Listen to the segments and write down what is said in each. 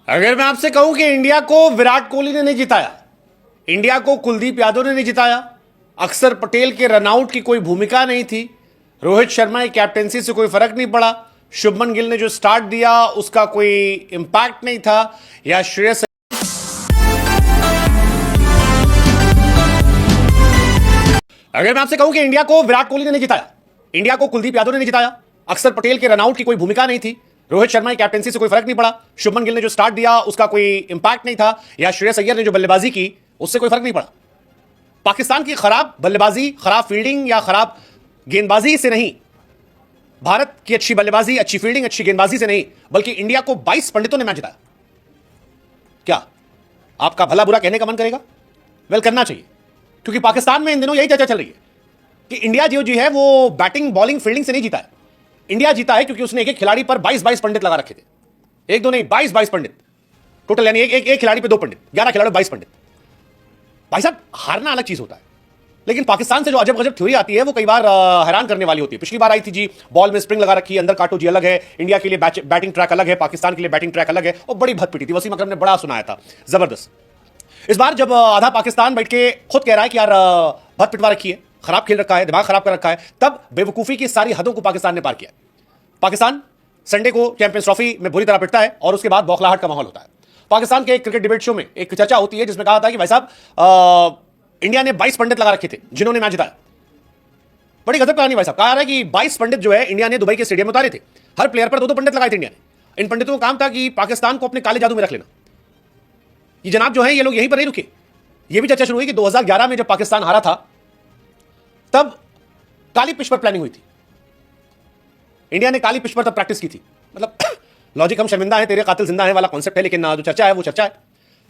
अगर मैं आपसे कहूं कि इंडिया को विराट कोहली ने नहीं जिताया, इंडिया को कुलदीप यादव ने नहीं जिताया, अक्षर पटेल के रनआउट की कोई भूमिका नहीं थी, रोहित शर्मा की कैप्टेंसी से कोई फर्क नहीं पड़ा, शुभमन गिल ने जो स्टार्ट दिया उसका कोई इंपैक्ट नहीं था, या श्रेयस अगर मैं आपसे कहूं कि इंडिया को विराट कोहली ने नहीं जिताया, इंडिया को कुलदीप यादव ने नहीं जिताया, अक्षर पटेल के रनआउट की कोई भूमिका नहीं थी, रोहित शर्मा की कैप्टेंसी से कोई फर्क नहीं पड़ा, शुभमन गिल ने जो स्टार्ट दिया उसका कोई इंपैक्ट नहीं था, या श्रेयस अय्यर ने जो बल्लेबाजी की उससे कोई फर्क नहीं पड़ा। पाकिस्तान की खराब बल्लेबाजी, खराब फील्डिंग या खराब गेंदबाजी से नहीं, भारत की अच्छी बल्लेबाजी, अच्छी फील्डिंग, अच्छी गेंदबाजी से नहीं, बल्कि इंडिया को 22 पंडितों ने मैच जिताया। क्या आपका भला बुरा कहने का मन करेगा? वेल, करना चाहिए, क्योंकि पाकिस्तान में इन दिनों यही चर्चा चल रही है कि इंडिया जो जी है वो बैटिंग, बॉलिंग, फील्डिंग से नहीं जीता है। इंडिया जीता है क्योंकि उसने एक एक खिलाड़ी पर 22-22 पंडित लगा रखे थे। एक दो नहीं, 22-22 पंडित टोटल, यानी एक खिलाड़ी पे 2 पंडित, 11 खिलाड़ी 22 पंडित। भाई साहब, हारना अलग चीज होता है, लेकिन पाकिस्तान से जो अजब गजब थ्योरी आती है वो कई बार हैरान करने वाली होती है। पिछली बार आई थी जी, बॉल में स्प्रिंग लगा रखी है, अंदर काटो जी अलग है, इंडिया के लिए बैटिंग ट्रैक अलग है, पाकिस्तान के लिए बैटिंग ट्रैक अलग है, और बड़ी भत पिटी थी। वसीम अकरम ने बड़ा सुनाया था, जबरदस्त। इस बार जब आधा पाकिस्तान बैठ के खुद कह रहा है कि यार भत पिटवा रखी है, खराब खेल रखा है, दिमाग खराब कर रखा है, तब बेवकूफी की सारी हदों को पाकिस्तान ने पार किया। पाकिस्तान संडे को चैंपियंस ट्रॉफी में बुरी तरह पिटता है और उसके बाद बौखलाहट का माहौल होता है। पाकिस्तान के क्रिकेट डिबेट शो में एक चर्चा होती है जिसमें कहा था कि भाई साहब इंडिया ने 22 पंडित लगा रखे थे जिन्होंने मैच जिताया। बड़ी गजब कहानी भाई साहब। कहा रहा है कि 22 पंडित जो है इंडिया ने दुबई के स्टेडियम में उतारे थे, हर प्लेयर पर 2-2 पंडित लगाए थे इंडिया ने। इन पंडितों का काम था कि पाकिस्तान को अपने काले जादू में रख लेना। ये जनाब जो है ये लोग यहीं पर नहीं रुके, ये भी चर्चा शुरू हुई कि 2011 में जब पाकिस्तान हारा था तब काली पिच पर प्लानिंग हुई थी, इंडिया ने काली पिच पर तब प्रैक्टिस की थी। मतलब लॉजिक, हम शर्मिंदा हैं तेरे कातिल जिंदा है वाला कॉन्सेप्ट है, लेकिन जो चर्चा है वो चर्चा है।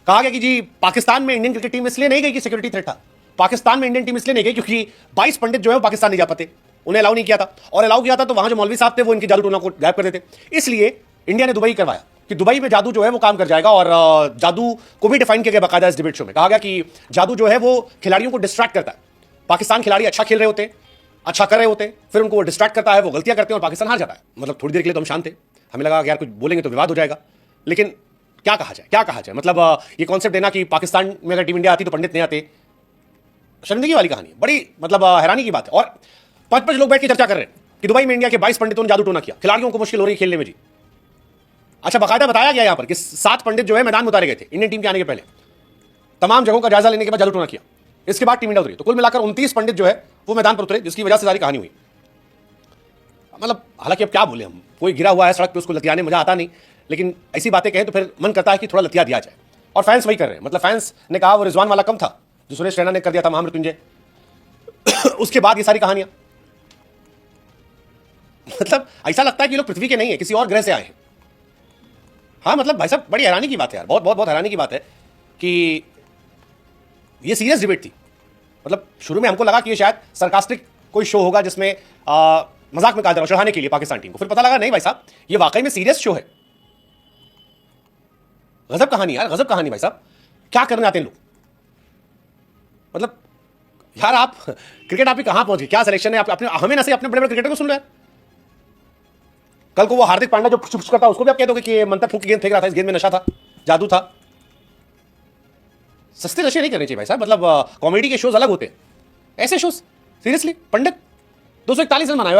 कहा गया कि जी पाकिस्तान में इंडियन क्रिकेट टीम इसलिए नहीं गई कि सिक्योरिटी थ्रेट था, पाकिस्तान में इंडियन टीम इसलिए नहीं गई क्योंकि 22 पंडित जो है वो पाकिस्तान नहीं जा पाते, उन्हें अलाउ नहीं किया था, और अलाउ किया था तो वहां जो मौलवी साहब थे वो इनकी जादू टोना को गायब कर देते। इसलिए इंडिया ने दुबई करवाया कि दुबई में जादू जो है वो काम कर जाएगा, और जादू को भी डिफाइन किया गया बाकायदा इस डिबेट शो में। कहा गया कि जादू जो है वो खिलाड़ियों को डिस्ट्रैक्ट करता है। पाकिस्तान खिलाड़ी अच्छा खेल रहे होते हैं, अच्छा कर रहे होते हैं, फिर उनको डिस्ट्रैक्ट करता है, वो गलतियां करते हैं और पाकिस्तान हार जाता है। मतलब थोड़ी देर के लिए तो हम शांत थे, हमें लगा यार कुछ बोलेंगे तो विवाद हो जाएगा, लेकिन क्या कहा जाए, क्या कहा जाए। मतलब ये कॉन्सेप्ट देना कि पाकिस्तान में अगर टीम इंडिया आती तो पंडित नहीं आते, शर्मिंदगी वाली कहानी है, बड़ी मतलब हैरानी की बात है। और 5-5 लोग बैठ के चर्चा कर रहे हैं कि दुबई में इंडिया के 22 पंडितों ने जादू टोना किया, खिलाड़ियों को मुश्किल हो रही है खेलने में जी। अच्छा, बाकायदा बताया गया यहां पर कि 7 पंडित जो है मैदान में उतारे गए थे इंडियन टीम के आने के पहले, तमाम जगहों का जायजा लेने के बाद जादू टोना किया। इसके बाद टीम इंडिया उतरी, तो कुल मिलाकर 29 पंडित जो है वो मैदान पर उतरे, जिसकी वजह से सारी कहानी हुई। मतलब हालांकि अब क्या बोले हम, कोई गिरा हुआ है सड़क पे उसको लतियाने मजा आता नहीं, लेकिन ऐसी बातें कहें तो फिर मन करता है कि थोड़ा लतिया दिया जाए। और फैंस वही कर रहे हैं। मतलब फैंस ने कहा वो रिजवान वाला कम था जो सुरेश रैना ने कर दिया था महामृत्युंजय। उसके बाद ये सारी कहानियां, मतलब ऐसा लगता है कि लोग पृथ्वी के नहीं है, किसी और ग्रह से आए हैं। हाँ मतलब भाई साहब, बड़ी हैरानी की बात है यार, बहुत बहुत बहुत हैरानी की बात है कि ये सीरियस डिबेट थी। मतलब शुरू में हमको लगा कि ये शायद सरकास्टिक कोई शो होगा जिसमें मजाक में कहा जा रहा चढ़ाने के लिए पाकिस्तान टीम को, फिर पता लगा नहीं भाई साहब ये वाकई में सीरियस शो है। गजब कहानी यार, गजब कहानी भाई साहब। क्या करने आते हैं लोग? मतलब यार आप क्रिकेट आप ही कहां पहुंच गए? क्या सिलेक्शन है आप अपने, हमें ना से अपने बड़े बड़े क्रिकेटर को सुन रहे हैं। कल को वो हार्दिक पांड्या जो पुछ करता है उसको भी आप कह दोगे कि मंत्र फूंक की गेंद फेंक रहा था, इस गेंद में नशा था, जादू था। सस्ते नशे नहीं करने चाहिए भाई साहब। मतलब कॉमेडी के शोज अलग होते हैं, ऐसे शोज सीरियसली। पंडित 241 रन बनाए और